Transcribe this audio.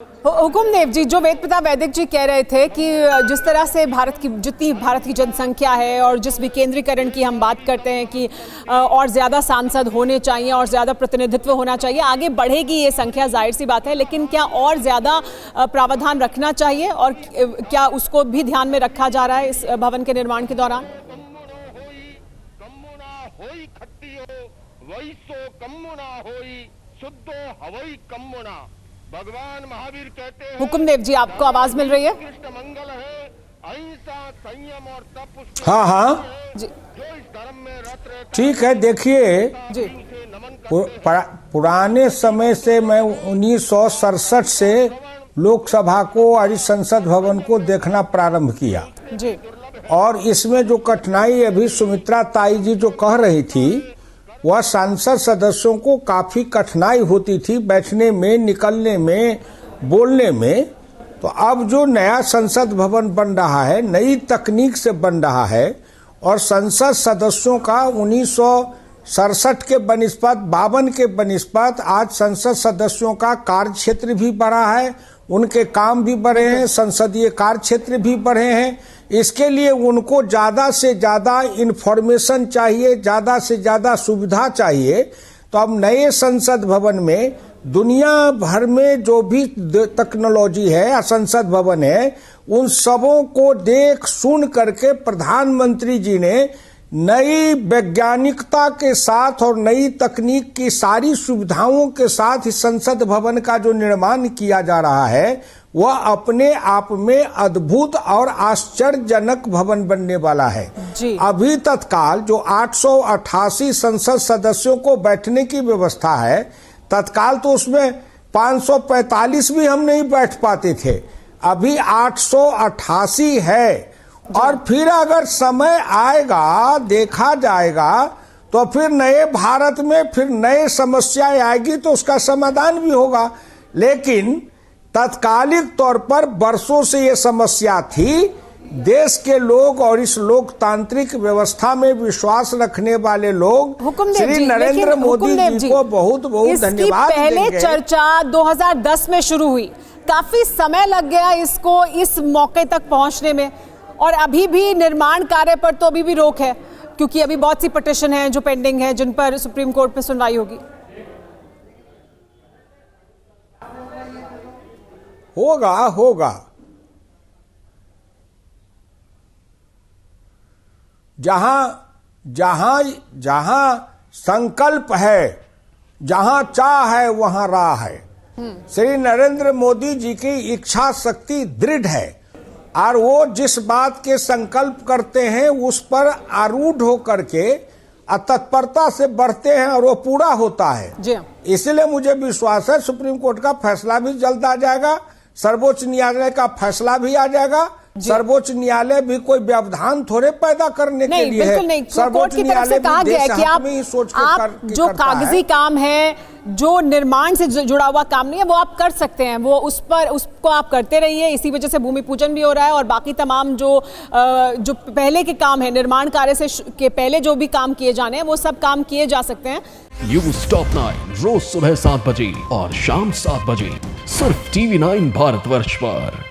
हुकुमदेव जी, जो वेद प्रताप वैदिक जी कह रहे थे कि जिस तरह से जितनी भारत की जनसंख्या है और जिस विकेंद्रीकरण की हम बात करते हैं कि और ज़्यादा सांसद होने चाहिए और ज़्यादा प्रतिनिधित्व होना चाहिए, आगे बढ़ेगी ये संख्या, जाहिर सी बात है, लेकिन क्या और ज़्यादा प्रावधान रखना चाहिए और क्या उसको भी ध्यान में रखा जा रहा है इस भवन के निर्माण के दौरान? भगवान महावीर कहते हैं, हुकुमदेव जी, आपको आवाज मिल रही है? कृष्ण मंगल है, अहिंसा, संयम और तप। हाँ जो इस धर्म में रत रहता ठीक है। देखिए, जी, पुराने समय से मैं 1967 से लोकसभा को और इस संसद भवन को देखना प्रारंभ किया जी, और इसमें जो कठिनाई अभी सुमित्रा ताई जी जो कह रही थी, वह सांसद सदस्यों को काफी कठिनाई होती थी बैठने में, निकलने में, बोलने में। तो अब जो नया संसद भवन बन रहा है, नई तकनीक से बन रहा है और संसद सदस्यों का 1967 के बनिस्पत 52 के बनिस्पत आज संसद सदस्यों का कार्य क्षेत्र भी बढ़ा है, उनके काम भी बढ़े हैं, संसदीय कार्य क्षेत्र भी बढ़े हैं। इसके लिए उनको ज्यादा से ज्यादा इंफॉर्मेशन चाहिए, ज्यादा से ज्यादा सुविधा चाहिए। तो अब नए संसद भवन में दुनिया भर में जो भी टेक्नोलॉजी है या संसद भवन है, उन सबों को देख सुन करके प्रधानमंत्री जी ने नई वैज्ञानिकता के साथ और नई तकनीक की सारी सुविधाओं के साथ इस संसद भवन का जो निर्माण किया जा रहा है, वह अपने आप में अद्भुत और आश्चर्यजनक भवन बनने वाला है जी। अभी तत्काल जो 888 संसद सदस्यों को बैठने की व्यवस्था है, तत्काल तो उसमें 545 भी हम नहीं बैठ पाते थे, अभी 888 है। और फिर अगर समय आएगा, देखा जाएगा, तो फिर नए भारत में फिर नए समस्याएं आएगी तो उसका समाधान भी होगा। लेकिन तत्कालिक तौर पर वर्षों से ये समस्या थी। देश के लोग और इस लोकतांत्रिक व्यवस्था में विश्वास रखने वाले लोग श्री नरेंद्र मोदी जी को बहुत बहुत धन्यवाद देंगे। पहले चर्चा 2010 में शुरू हुई, काफी समय लग गया इसको इस मौके तक पहुंचने में, और अभी भी निर्माण कार्य पर तो अभी भी रोक है क्योंकि अभी बहुत सी पिटीशन हैं जो पेंडिंग है, जिन पर सुप्रीम कोर्ट में सुनवाई होगी। होगा जहां संकल्प है, जहां चाह है, वहां राह है। श्री नरेंद्र मोदी जी की इच्छा शक्ति दृढ़ है और वो जिस बात के संकल्प करते हैं उस पर आरूढ़ होकर के तत्परता से बढ़ते हैं और वो पूरा होता है। इसलिए मुझे विश्वास है सुप्रीम कोर्ट का फैसला भी जल्द आ जाएगा, सर्वोच्च न्यायालय का फैसला भी आ जाएगा। सर्वोच्च न्यायालय भी कोई व्यवधान थोड़े पैदा करने के लिए है। नहीं, कोर्ट की तरफ से कहा गया है कि आप जो कागजी काम है, जो निर्माण से जुड़ा हुआ काम नहीं है, वो आप कर सकते हैं, वो उसको आप करते रहिए। इसी वजह से भूमि पूजन भी हो रहा है और बाकी तमाम जो पहले के काम है, निर्माण कार्य से के पहले जो भी काम किए जाने हैं, वो सब काम किए जा सकते हैं। न्यूज़ टॉप 9 रोज सुबह 7 बजे और शाम 7 बजे सिर्फ TV9 भारतवर्ष पर।